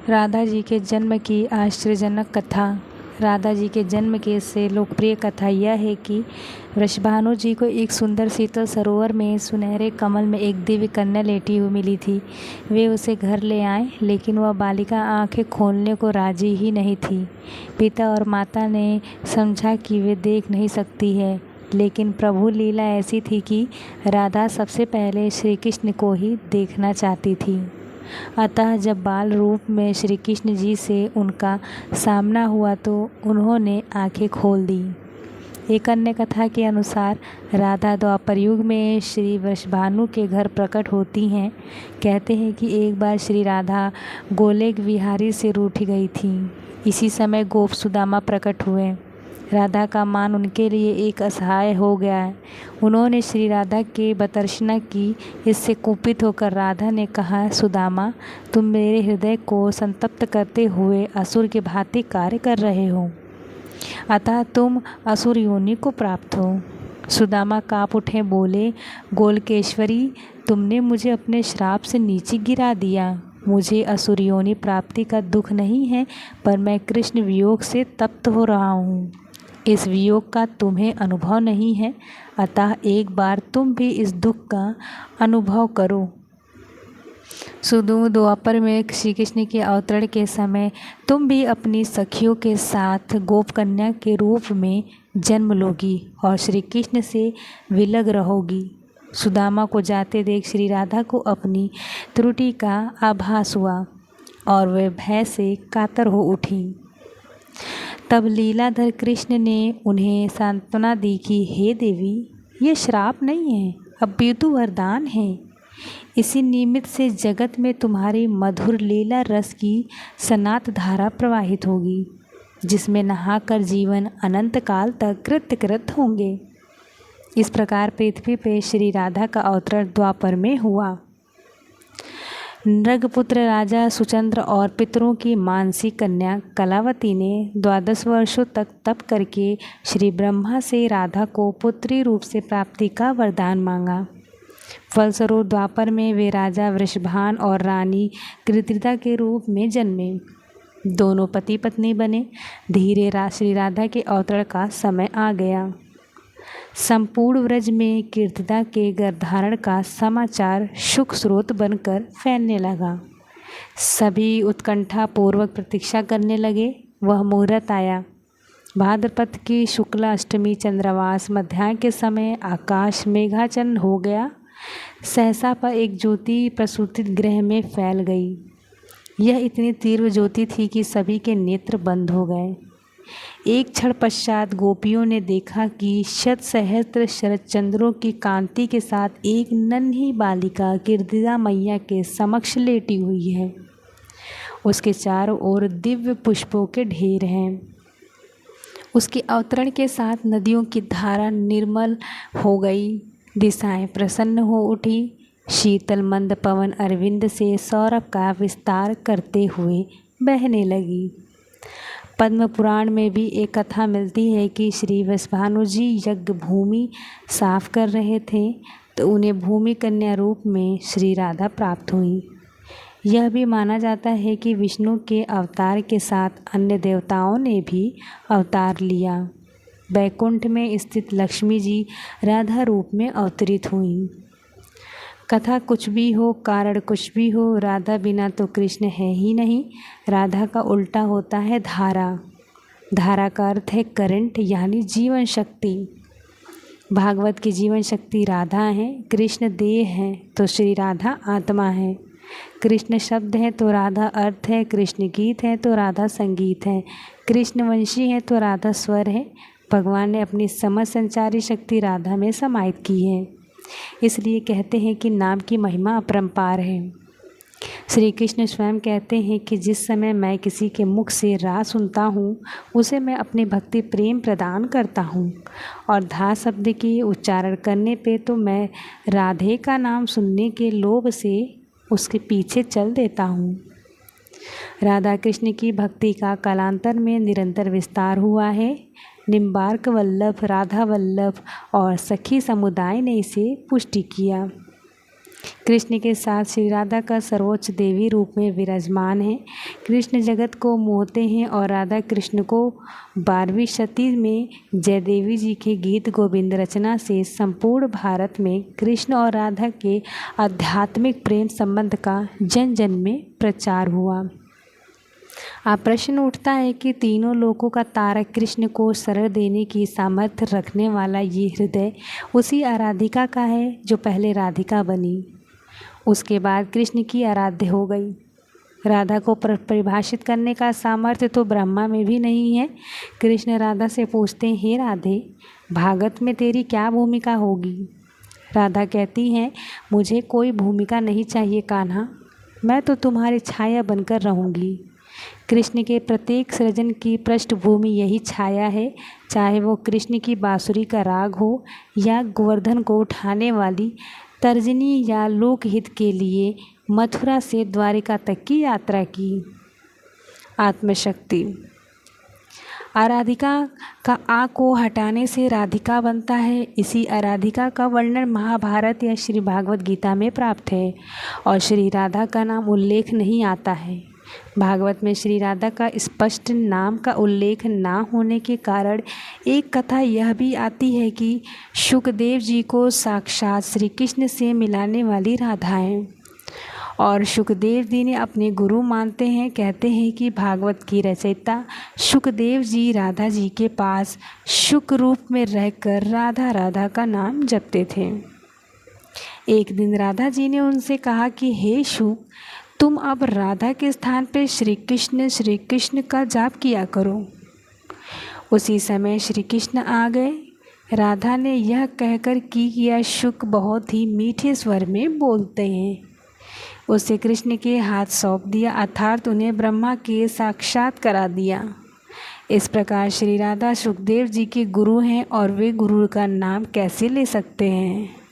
राधा जी के जन्म की आश्चर्यजनक कथा। राधा जी के जन्म के से लोकप्रिय कथा यह है कि वृषभानु जी को एक सुंदर शीतल सरोवर में सुनहरे कमल में एक दिव्य कन्या लेटी हुई मिली थी। वे उसे घर ले आए, लेकिन वह बालिका आंखें खोलने को राजी ही नहीं थी। पिता और माता ने समझा कि वे देख नहीं सकती है, लेकिन प्रभु लीला ऐसी थी कि राधा सबसे पहले श्री कृष्ण को ही देखना चाहती थी। अतः जब बाल रूप में श्री कृष्ण जी से उनका सामना हुआ तो उन्होंने आंखें खोल दी। एक अन्य कथा के अनुसार राधा द्वापर युग में श्री वृषभानु के घर प्रकट होती हैं। कहते हैं कि एक बार श्री राधा गोलोक विहारी से रूठ गई थी। इसी समय गोप सुदामा प्रकट हुए। राधा का मान उनके लिए एक असहाय हो गया है। उन्होंने श्री राधा की भर्त्सना की। इससे कुपित होकर राधा ने कहा, सुदामा, तुम मेरे हृदय को संतप्त करते हुए असुर के भांति कार्य कर रहे हो, अतः तुम असुर योनि को प्राप्त हो। सुदामा काँप उठे, बोले, गोलकेश्वरी, तुमने मुझे अपने श्राप से नीचे गिरा दिया। मुझे असुर योनि प्राप्ति का दुख नहीं है, पर मैं कृष्ण वियोग से तप्त हो रहा हूँ। इस वियोग का तुम्हें अनुभव नहीं है, अतः एक बार तुम भी इस दुख का अनुभव करो। सुदूर द्वापर में श्री कृष्ण के अवतरण के समय तुम भी अपनी सखियों के साथ गोप कन्या के रूप में जन्म लोगी और श्री कृष्ण से विलग रहोगी। सुदामा को जाते देख श्री राधा को अपनी त्रुटि का आभास हुआ और वे भय से कातर हो उठी। तब लीलाधर कृष्ण ने उन्हें सांत्वना दी कि हे देवी, ये श्राप नहीं है, अपितु वरदान है। इसी निमित्त से जगत में तुम्हारी मधुर लीला रस की सनात धारा प्रवाहित होगी, जिसमें नहाकर जीवन अनंत काल तक कृतकृत होंगे। इस प्रकार पृथ्वी पे श्री राधा का अवतरण द्वापर में हुआ। नृगपुत्र राजा सुचंद्र और पितरों की मानसी कन्या कलावती ने 12 वर्षों तक तप करके श्री ब्रह्मा से राधा को पुत्री रूप से प्राप्ति का वरदान मांगा। फलस्वरूप द्वापर में वे राजा वृषभान और रानी कृतिका के रूप में जन्मे। दोनों पति पत्नी बने। धीरे श्री राधा के अवतरण का समय आ गया। संपूर्ण व्रज में कीर्तिदा के गर्भधारण का समाचार सुख स्रोत बनकर फैलने लगा। सभी उत्कंठा पूर्वक प्रतीक्षा करने लगे। वह मुहूर्त आया। भाद्रपद की शुक्ला अष्टमी चंद्रवास मध्याह्न के समय आकाश मेघाच्छन्न हो गया। सहसा पर एक ज्योति प्रसूतित गृह में फैल गई। यह इतनी तीव्र ज्योति थी कि सभी के नेत्र बंद हो गए। एक क्षण पश्चात गोपियों ने देखा कि शत सहस्त्र शरद चंद्रों की कांति के साथ एक नन्ही बालिका कीर्तिदा मैया के समक्ष लेटी हुई है। उसके चारों ओर दिव्य पुष्पों के ढेर हैं। उसके अवतरण के साथ नदियों की धारा निर्मल हो गई। दिशाएं प्रसन्न हो उठी। शीतल मंद पवन अरविंद से सौरभ का विस्तार करते हुए बहने लगी। पद्म पुराण में भी एक कथा मिलती है कि श्री वृषभानु जी यज्ञ भूमि साफ कर रहे थे तो उन्हें भूमि कन्या रूप में श्री राधा प्राप्त हुई। यह भी माना जाता है कि विष्णु के अवतार के साथ अन्य देवताओं ने भी अवतार लिया। बैकुंठ में स्थित लक्ष्मी जी राधा रूप में अवतरित हुई। कथा कुछ भी हो, कारण कुछ भी हो, राधा बिना तो कृष्ण है ही नहीं। राधा का उल्टा होता है धारा। धारा का अर्थ है करंट, यानी जीवन शक्ति। भागवत की जीवन शक्ति राधा है। कृष्ण देह है तो श्री राधा आत्मा है। कृष्ण शब्द है तो राधा अर्थ है। कृष्ण गीत है तो राधा संगीत है। कृष्ण वंशी है तो राधा स्वर है। भगवान ने अपनी समझ संचारी शक्ति राधा में समाहित की है। इसलिए कहते हैं कि नाम की महिमा अपरंपार है। श्री कृष्ण स्वयं कहते हैं कि जिस समय मैं किसी के मुख से राग सुनता हूँ, उसे मैं अपनी भक्ति प्रेम प्रदान करता हूँ, और धा शब्द की उच्चारण करने पे तो मैं राधे का नाम सुनने के लोभ से उसके पीछे चल देता हूँ। राधा कृष्ण की भक्ति का कालांतर में निरंतर विस्तार हुआ है। निम्बार्क वल्लभ, राधा वल्लभ और सखी समुदाय ने इसे पुष्टि किया। कृष्ण के साथ श्री राधा का सर्वोच्च देवी रूप में विराजमान है। कृष्ण जगत को मोहते हैं और राधा कृष्ण को 12वीं शती में जयदेवी जी के गीत गोविंद रचना से संपूर्ण भारत में कृष्ण और राधा के आध्यात्मिक प्रेम संबंध का जन जन में प्रचार हुआ। अब प्रश्न उठता है कि तीनों लोकों का तारक कृष्ण को शरण देने की सामर्थ्य रखने वाला ये हृदय उसी आराधिका का है जो पहले राधिका बनी, उसके बाद कृष्ण की आराध्य हो गई। राधा को परिभाषित करने का सामर्थ्य तो ब्रह्मा में भी नहीं है। कृष्ण राधा से पूछते हैं, हे राधे, भागवत में तेरी क्या भूमिका होगी? राधा कहती हैं, मुझे कोई भूमिका नहीं चाहिए कान्हा, मैं तो तुम्हारी छाया बनकर रहूँगी। कृष्ण के प्रत्येक सृजन की पृष्ठभूमि यही छाया है, चाहे वो कृष्ण की बांसुरी का राग हो या गोवर्धन को उठाने वाली तर्जनी या लोकहित के लिए मथुरा से द्वारिका तक की यात्रा की। आत्मशक्ति। आराधिका का आ को हटाने से राधिका बनता है। इसी आराधिका का वर्णन महाभारत या श्री भागवत गीता में प्राप्त है और श्री राधा का नाम उल्लेख नहीं आता है। भागवत में श्री राधा का स्पष्ट नाम का उल्लेख ना होने के कारण एक कथा यह भी आती है कि शुकदेव जी को साक्षात श्री कृष्ण से मिलाने वाली राधा है और शुकदेव जी ने अपने गुरु मानते हैं। कहते हैं कि भागवत की रचयिता शुकदेव जी राधा जी के पास शुक रूप में रहकर राधा राधा का नाम जपते थे। एक दिन राधा जी ने उनसे कहा कि हे शुक, तुम अब राधा के स्थान पे श्री कृष्ण का जाप किया करो। उसी समय श्री कृष्ण आ गए। राधा ने यह कहकर कि यह शुक बहुत ही मीठे स्वर में बोलते हैं, उसे कृष्ण के हाथ सौंप दिया, अर्थात उन्हें ब्रह्मा के साक्षात करा दिया। इस प्रकार श्री राधा सुखदेव जी के गुरु हैं और वे गुरु का नाम कैसे ले सकते हैं?